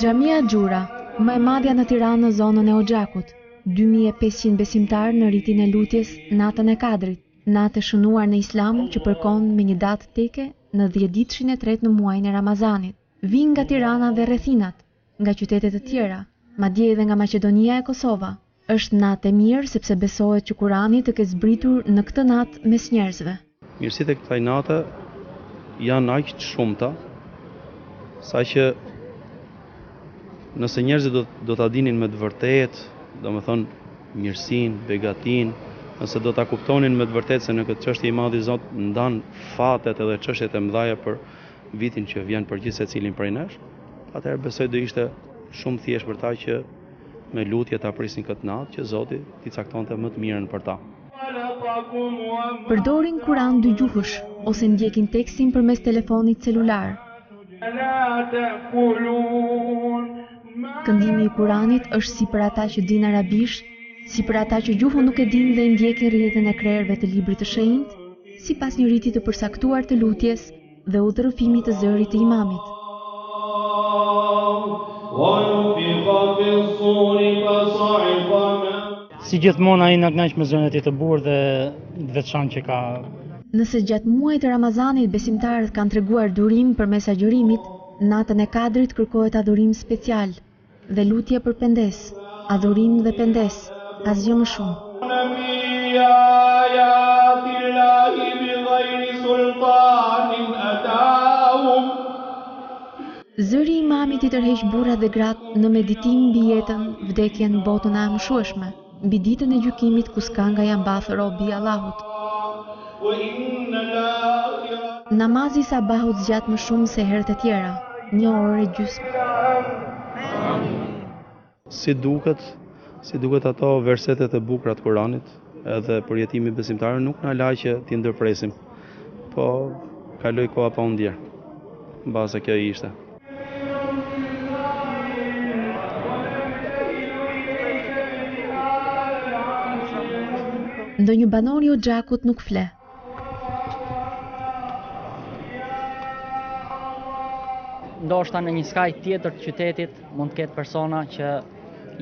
Xhamia Xhura, më e madhja në Tiranë në zonën e Oxhakut, 2500 besimtarë në ritin e lutjes Natën e Kadrit, natë e shënuar në Islam që përkon me një datë teke në 10-ditëshin e tretë në muajin e Ramazanit. Vijnë nga Tirana dhe rrethinat, nga qytetet të tjera, madje edhe nga Maqedonia e Kosova. Është natë e mirë sepse besohet që Kurani të ketë zbritur në këtë natë mes njerëzve. Mirësitë e kësaj nate janë aq të shumta, saqë nëse njerëzit do ta dinin me të vërtetë, domethënë mirësinë, begatin, nëse do ta kuptonin me të vërtetë se në këtë çështje i Madhi Zot ndan fatet edhe çështjet e mëdha për vitin që vjen për gjithë secilin prej nesh, atëherë besoj do ishte shumë thjesht për ta që me lutje ta prisnin këtë natë që Zoti t'i caktonte më të mirën për ta. Përdorin Kur'an dëgjuhësh ose ndjekin tekstin përmes telefonit celular. Këndimi i Kur'anit është si për ata që din arabisht, si për ata që gjuhën nuk e din dhe ndjekin rrjedhën e krerëve të librit të shenjtë, sipas një riti të përcaktuar të lutjes dhe udhërrëfimit të zërit të imamit. Si gjithmonë ai na kënaq me zërin e tij të bukur dhe veçantë që ka. Nëse gjatë muajit të Ramazanit besimtarët kanë treguar durim përmes agjërimit, natën e Kadrit kërkohet adhurim special dhe lutje për pendes, adhurim dhe pendes, asgjë më shumë. Zëri i imamit i tërheq burrat dhe gratë në meditim mbi jetën, vdekjen, botën e amshueshme, mbi ditën e gjykimit ku s'ka nga janë mbathur robi i Allahut. Namazi i sabahut zgjat më shumë se herët e tjera, 1 orë e gjysmë. Si duket ato versetet e bukura të Kuranit, edhe përjetimi besimtarëve nuk na la që t'i ndërpresim, po kaloi koha pa u ndier. Mbase kjo ishte. Ndonjë banor i Oxhakut nuk fle. Ndoshta në një skaj tjetër të qytetit mund të ketë persona që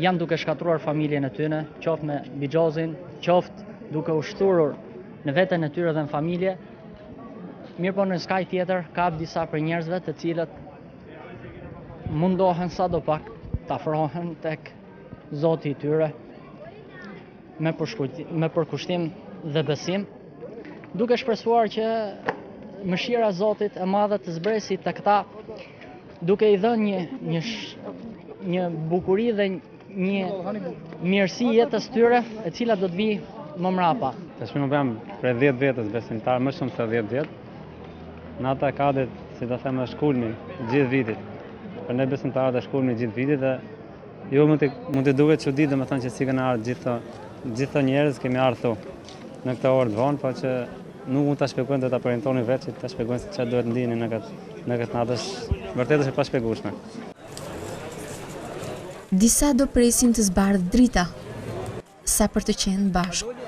janë duke shkatruar familjen e tyre, qoftë me bixhozin, qoftë duke u shturur në veten e tyre dhe në familje. Mirëpo në skaj tjetër ka disa për njerëzve të cilët mundohen sadopak të afrohen tek Zoti i tyre me përkushtim dhe besim, duke shpresuar që mëshira e Zotit e madhe të zbresi të këta, duke i dhënë një bukuri dhe një mirësi jetës tyre, e cila do të vijë më mrapa. Tash më jam prej 10 vjetës besimtar, më shumë se 10 vjet. Nata e Kadrit, si ta them, është kulmi gjithë vitit. Për ne besimtarët është kulmi gjithë vitit dhe jo mund të duket çudi, domethënë që si kanë ardhur gjithë njerëz kemi ardhur në këtë orë të vonë, po që nuk mund ta shpjegojnë, do ta premtoni vetë që ta shpjegojnë se çfarë duhet ndiheni në këtë natë, vërtet është e pashpjegueshme. Disa do presin të zbardhë drita, sa për të qenë bashkë.